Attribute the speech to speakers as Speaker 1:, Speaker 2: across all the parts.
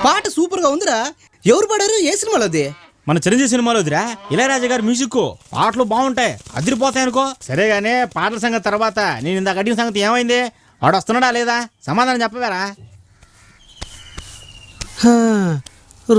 Speaker 1: పాట సూపర్ గా ఉందిరా. ఎవరు పాడారు? ఏ సినిమాలోది?
Speaker 2: మన చిరంజీవి సినిమాలోదిరా. ఇళయరాజా గారి మ్యూజిక్. పాటలు బాగుంటాయి, అదిరిపోతాయి అనుకో. సరేగానే పాటల సంగతి తర్వాత నేను ఇందాక అడిగిన సంగతి ఏమైంది? వాడు వస్తున్నాడా లేదా? సమాధానం చెప్పవేరా.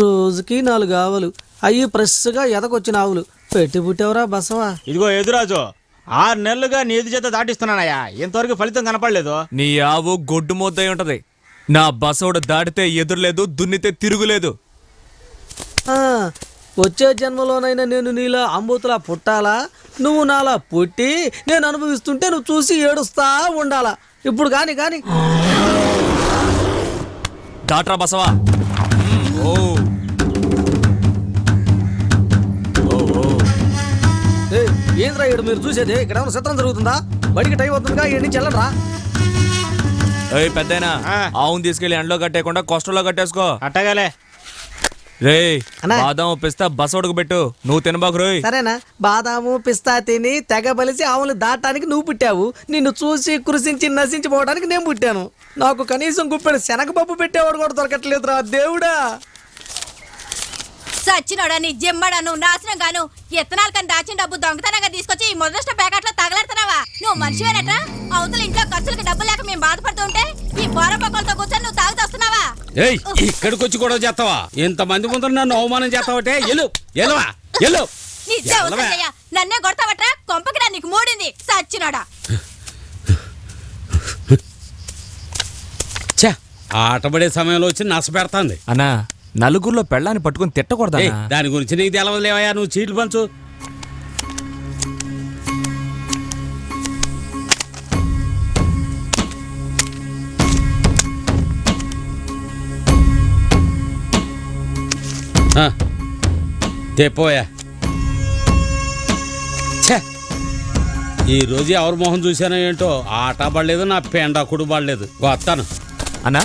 Speaker 3: రోజుకి 4 ఆవులు అయ్యి ఫ్రెష్గా ఎదకొచ్చిన ఆవులు పెట్టి పుట్టేవరా బసవా.
Speaker 2: ఇదిగో ఎదురాజు, 6 నెలలుగా నీ ఎదు చేత దాటిస్తున్నానయ్యా, ఇంతవరకు ఫలితం కనపడలేదు.
Speaker 4: నీ ఆవు గొడ్డు మొద్దై ఉంటది. నా బసవుడు దాటితే ఎదురులేదు, దున్నితే తిరుగులేదు.
Speaker 3: వచ్చే జన్మలోనైనా నేను నీలా అంబూతులా పుట్టాలా? నువ్వు నాలా పుట్టి నేను అనుభవిస్తుంటే నువ్వు చూసి ఏడుస్తా ఉండాలా? ఇప్పుడు కాని కాని
Speaker 4: దాట్రా బసవా.
Speaker 3: ఏంద్రా ఈడు మీరు చూసేది? ఇక్కడ ఏమైనా చిత్రం జరుగుతుందా? బడికి టైం అవుతుందిగా, ఈ నుంచి వెళ్ళరా.
Speaker 4: పెద్దయినా ఆవును తీసుకెళ్లి ఎండలో కట్టేయకుండా కొష్టంలో కట్టేసుకో.
Speaker 2: అట్టగాలే.
Speaker 4: రే బాదాం పిస్తా బసవడుకు పెట్టు, నువ్వు తినబాకు రోయ్.
Speaker 3: సరేనా? బాదాము పిస్తా తిని తెగ బలిసి ఆవులు దాటానికి నువ్వు పుట్టావు. నిన్ను చూసి కృషించి నశించిపోవడానికి నేను పుట్టాను. నాకు కనీసం గుప్పెడు శనగపప్పు పెట్టేవాడు కూడా దొరకట్లేదురా దేవుడా.
Speaker 5: సచ్చినోడా నీ జిమ్మడా, నువ్వు నాశనం గాను. ఎత్తనాలు కానీ దాచిన డబ్బు దొంగతనంగా తీసుకొచ్చి ఈ మొదలష్ట ప్యాకెట్లో తగలెడుతున్నావా? నువ్వు మనిషివేనట? అవతల ఇంట్లో ఖర్చులకు డబ్బు లేక మేము బాధపడుతుంటే ఈ బోర పక్కలతో కూర్చొని నువ్వు తాగుతొస్తున్నావా?
Speaker 6: ఇక్కడికి వచ్చి కూడా చేస్తావా? ఇంతమంది ముందు నన్ను అవమానం చేస్తావటే?
Speaker 5: నన్నే కొడతావట్రా? కొంపకి నా నీకు మూడింది సచ్చినోడా.
Speaker 6: ఆటపడే సమయంలో వచ్చి నస పెడతాంది.
Speaker 4: అన్నా నలుగురిలో పెళ్ళాన్ని పట్టుకుని తిట్టకూడదా?
Speaker 6: దాని గురించి నీకు తెలవలేవయ్యా, నువ్వు చీట్లు పంచు. తెపోయా. ఈ రోజు ఎవరి మొహం చూసానో ఏంటో, ఆట పడలేదు, నా పెండాకుడు పడలేదు. వస్తాను
Speaker 4: అన్నా.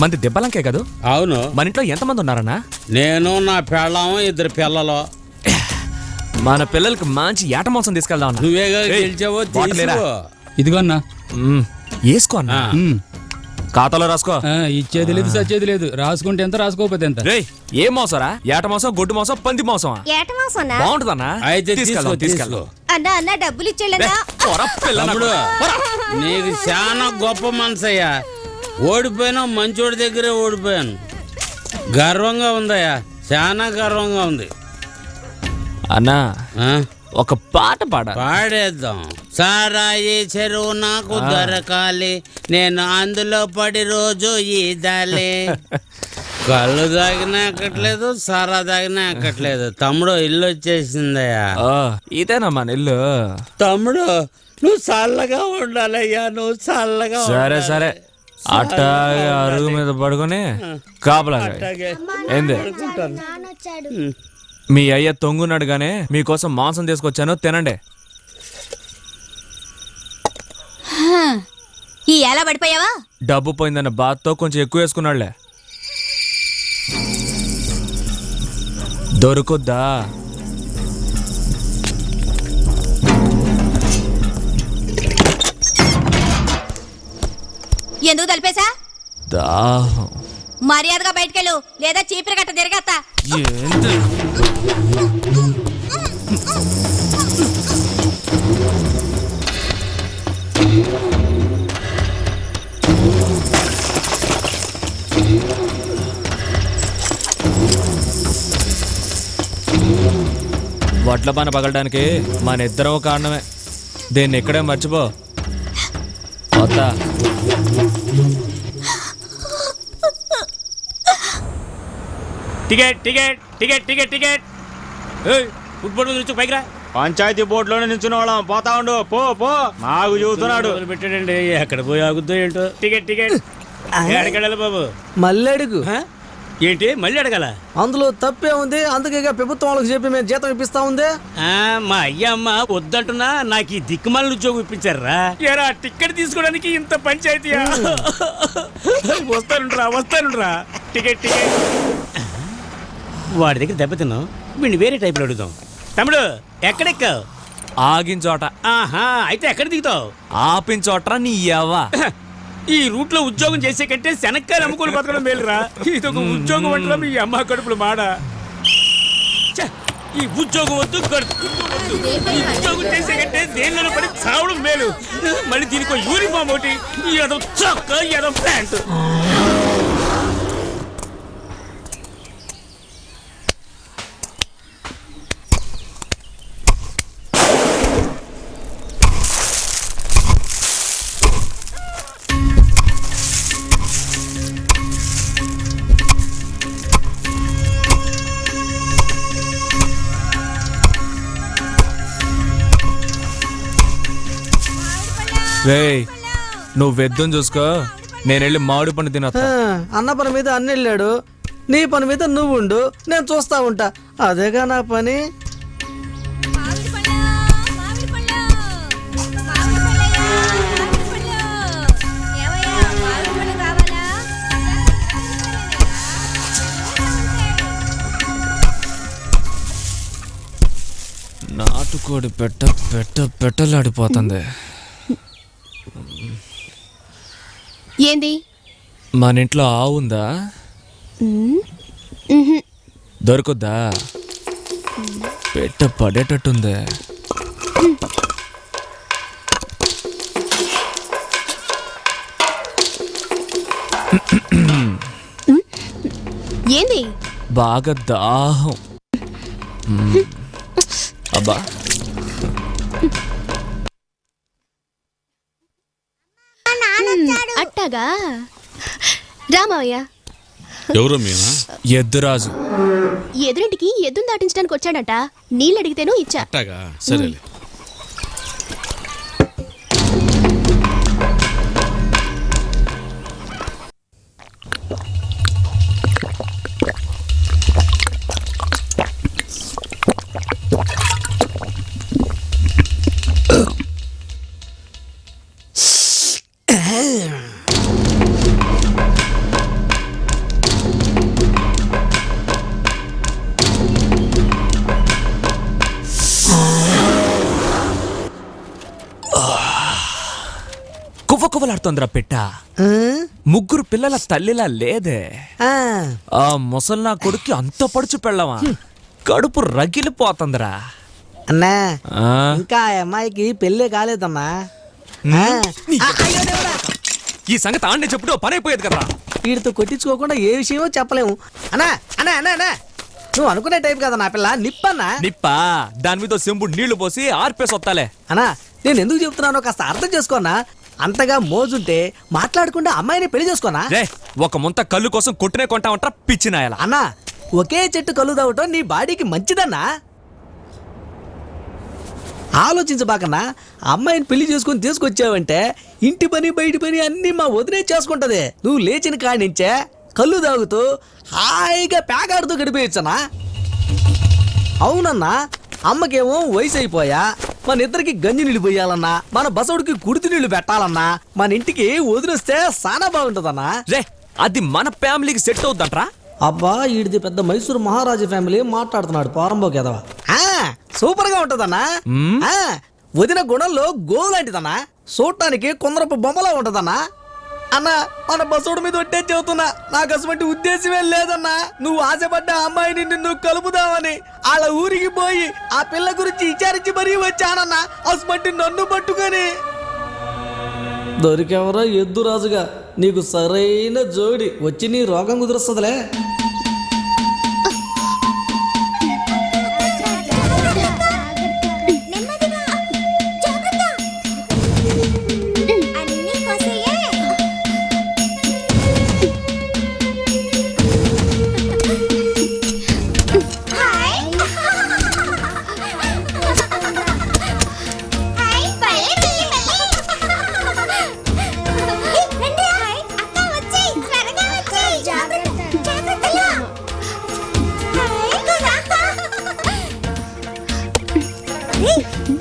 Speaker 4: మంది దెబ్బలంకే కదా?
Speaker 6: అవును.
Speaker 4: మన ఇంట్లో ఎంతమంది ఉన్నారన్నా?
Speaker 6: నేను, నా పెళ్ళాము, 2 పిల్లలు.
Speaker 4: మన పిల్లలకి మంచి ఏట మాంసం తీసుకెళ్దాం.
Speaker 6: నువ్వేగా గెలిచావో
Speaker 7: ఇదిగో అన్నా,
Speaker 4: వేసుకో అన్నా. ఖాతాలో రాసుకో.
Speaker 7: ఇచ్చేది లేదు సచ్చేది లేదు, రాసుకుంటే ఎంత రాసుకోకపోతే ఎంత.
Speaker 4: ఏ మోసరా? ఏట మాంసం, గొడ్డు మాంసం, పంది మాంసం బాగుంటుందన్నా.
Speaker 6: అయితే తీసుకెళ్ళు.
Speaker 5: అన్నా అన్నా డబ్బులు ఇచ్చేళ్ళదా?
Speaker 6: నీకు చాలా గొప్ప మనసయ్యా. ఓడిపోయినా మంచోడి దగ్గరే ఓడిపోయాను. గర్వంగా ఉందయ్యా, చాలా గర్వంగా ఉంది.
Speaker 4: అన్నా ఒక పాట
Speaker 6: పాడేద్దాం. సారాయి చెరువు నాకు దొరకాలి, నేను అందులో పడి రోజు ఈదాలి. కళ్ళు తాగినా ఎక్కట్లేదు, సారా తాగినా ఎక్కట్లేదు. తమ్ముడు ఇల్లు వచ్చేసిందయ్యా.
Speaker 4: ఇదేనా మన ఇల్లు?
Speaker 6: తమ్ముడు నువ్వు చల్లగా ఉండాలయ్యా, నువ్వు చల్లగా.
Speaker 4: సరే సరే, అట్టాగే అరుగు మీద పడుకొని కాపలా. ఏంది మీ అయ్య తొంగున్నాడు గానే మీకోసం మాంసం తీసుకొచ్చాను, తినండి.
Speaker 5: ఈ ఎలా పడిపోయావా?
Speaker 4: డబ్బు పోయిందన్న బాధతో కొంచెం ఎక్కువ వేసుకున్నాడులే. దొరుకుద్దా?
Speaker 5: ఎందుకు తలిపేశా?
Speaker 4: దాహం.
Speaker 5: మర్యాదగా బయటకెళ్ళు, లేదా చీపిరి గట్ట తిరగత్తా.
Speaker 4: వడ్ల పని పగలడానికి మన ఇద్దరం కారణమే. దీన్ని ఇక్కడే మర్చిపో. వద్దా?
Speaker 2: Ticket ticket ticket ticket ticket.
Speaker 6: Football నుంచి పైకి రా.
Speaker 2: పంచాయతీ బోర్డులోనే నిల్చున్న వాళ్ళం. పోతా ఉండు, పో పో. నాకు చూస్తున్నాడు.
Speaker 6: పెట్టాడండి, ఎక్కడ పోయి ఆగుద్దో ఏంటో.
Speaker 2: Ticket ticket.
Speaker 6: ఎక్కడికెళ్ళాలి బాబు?
Speaker 3: మళ్ళీ అడుగు.
Speaker 6: ఏంటి మళ్ళీ అడగాల?
Speaker 3: అందులో తప్పే ఉంది, అందుకే ప్రభుత్వం వాళ్ళకి చెప్పి మేము జీతం ఇప్పిస్తా ఉంది.
Speaker 6: మా అయ్యమ్మ వద్దంటున్నా నాకు ఈ దిక్కుమాల ఉద్యోగం ఇప్పించారా?
Speaker 2: ఏరా టికెట్ తీసుకోవడానికి ఇంత పంచాయతీ? వస్తానురా. Ticket ticket.
Speaker 6: వాడి దగ్గర దెబ్బతిన్నావు, వీడిని వేరే టైప్లో అడుగుదాం. తమ్ముడు ఎక్కడెక్కావు?
Speaker 4: ఆగిన చోట.
Speaker 6: ఆహా, అయితే ఎక్కడ దిగుతావు?
Speaker 4: ఆపిన చోట నీ అవ్వ.
Speaker 8: ఈ రూట్ లో ఉద్యోగం చేసే కంటే శనక్కాయలు అమ్ముకొని బతకడం మేలురా. ఇది ఒక ఉద్యోగం అంటారా మీ అమ్మ కడుపులు మాడ. ఛే, ఈ ఉద్యోగం వద్దు, గడుపుకుంటూ వద్దు. ఈ ఉద్యోగం చేసే కంటే దేనిలో పడి చావడం మేలు. మళ్ళీ దీనికి యూనిఫామ్ ఒకటి, ఏదో చొక్క, ఏదో ప్యాంట్.
Speaker 4: రేయ్ నువ్వు వెద్దం చూసుకో, నేను వెళ్ళి మామిడి పండు తినొస్తా.
Speaker 3: అన్న పని మీద అన్న వెళ్ళాడు, నీ పని మీద నువ్వు ఉండు, నేను చూస్తా ఉంటా. అదేగా నా పని.
Speaker 5: మామిడి పళ్ళు, మామిడి పళ్ళు, మామిడి పళ్ళయ్యా, మామిడి పళ్ళు. ఏవయ్యా, మామిడి పళ్ళు కావాలా?
Speaker 4: నాటుకోడి పెట్టలాడిపోతుంది.
Speaker 9: ఏంది?
Speaker 4: మన ఇంట్లో ఆవు ఉందా? దొరుకుద్దా? పెట్ట పడేటట్టుంది.
Speaker 9: ఏంది?
Speaker 4: బాగా దాహం. అబ్బా
Speaker 9: అట్టాగా రామయ్య.
Speaker 6: ఎవరు మీనా?
Speaker 4: ఎద్దురాజు.
Speaker 9: ఎదురింటికి ఎద్దును దాటించడానికి వచ్చాడంట. నీళ్ళు అడిగితేనూ ఇచ్చా.
Speaker 6: అట్టాగా, సరేలే.
Speaker 4: కువ్వకువ్వలాడుతోందిరా పెట్ట. ముగ్గురు పిల్లల తల్లిలా లేదే. ఆ ముసల్నా కొడుక్కి అంత పడుచు పెళ్ళవా, కడుపు రగిలిపోతుందిరా.
Speaker 3: అన్నా
Speaker 4: ఆ,
Speaker 3: ఇంకా ఆ అమ్మాయికి పెళ్ళే కాలేదన్నా.
Speaker 4: ఈ సంగతి ఆండే చెప్పుడు పని అయిపోయేది కదా.
Speaker 3: వీడితో కొట్టించుకోకుండా ఏ విషయమో చెప్పలేము. అన్నా అన్నా అన్నా అన్నా నువ్వు అనుకునే టైప్ కదా నా పిల్ల. నిప్పన్నా.
Speaker 4: నిప్పా? దాని మీద చెంబుడు నీళ్లు పోసి ఆర్పేసి వస్తాలే.
Speaker 3: అన్నా నేను ఎందుకు చెప్తున్నానో కాస్త అర్థం చేసుకోనా. అంతగా మోజుంటే మాట్లాడకుండా అమ్మాయిని పెళ్లి చేసుకోనా.
Speaker 4: రే, ఒక ముంత కళ్ళు కోసం కొట్టునే కొంటా ఉంటా పిచ్చినాయలా.
Speaker 3: అన్నా ఒకే చెట్టు కళ్ళు తాగటం నీ బాడీకి మంచిదన్నా. ఆలోచించబాకన్నా. అమ్మాయిని పెళ్లి చేసుకుని తీసుకొచ్చావంటే ఇంటి పని బయటి పని అన్ని మా వదిలే చేసుకుంటది. నువ్వు లేచిన కాడి నుంచే కళ్ళు తాగుతూ హాయిగా పేకాడుతూ గడిపేయచ్చనా. అవునన్నా, అమ్మకేమో వయసు అయిపోయా, మన ఇద్దరికి గంజి నీళ్ళు పోయాలన్నా, మన బసవుడికి కుడితి నీళ్లు పెట్టాలన్నా, మన ఇంటికి వదిలేస్తే చాలా బాగుంటుందన్నా.
Speaker 4: రే, అది మన ఫ్యామిలీకి సెట్ అవుద్దంట్రా.
Speaker 3: అబ్బా ఈడిది పెద్ద మైసూరు మహారాజు ఫ్యామిలీ మాట్లాడుతున్నాడు పారంబోకి ఎదవా. సూపర్ గా ఉంటదన్నా. వదిన గుణంలో గోవు లాంటిదన్నా. చూడటానికి కొందరపు బొమ్మలా ఉంటదన్నా. అన్నా మన బసోడు మీద ఒట్టే చెబుతున్నా, నాకు అటువంటి ఉద్దేశమే లేదన్నా. నువ్వు ఆశపడ్డ అమ్మాయిని నిన్ను కలుపుదామని వాళ్ళ ఊరికి పోయి ఆ పిల్ల గురించి విచారించి మరీ వచ్చానన్నా. అసమంటి నన్ను పట్టుకొని దొరికెవరో ఎద్దు రాజుగా. నీకు సరైన జోడి వచ్చి నీ రోగం కుదురుస్తుందిలే.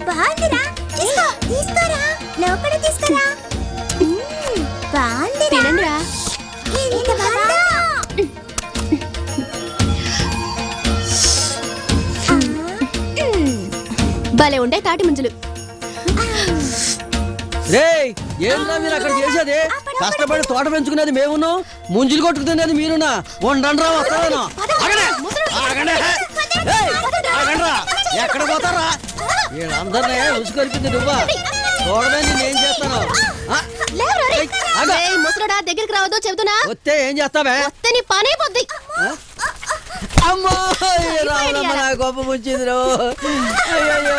Speaker 5: బాగుందిరా, తీసుకోరా, లోపల తీసుకురా. బాగుందిరా,
Speaker 9: తినండిరా. భలే ఉండే తాటి ముంజలు.
Speaker 3: రేయ్ ఏంట్రా మీరు అక్కడ చేసేది? కష్టపడి తోట పెంచుకునేది మేమును ముంజులు కొట్టుకుతున్నది మీరునా వండండ్రా వస్తాను ఎక్కడ పోతారా వీళ్ళందరినీ ఉసుకొలిపింది నువ్వా చూడమే నేనేం చేస్తాను
Speaker 9: ముసరాడా దగ్గరికి రావద్దు చెబుతున్నా.
Speaker 3: వస్తే ఏం చేస్తావే
Speaker 9: వస్తే నీ పనే పొద్ది.
Speaker 3: అమ్మో రావడమ్మ నా గొప్ప ముంచింది. అయ్యో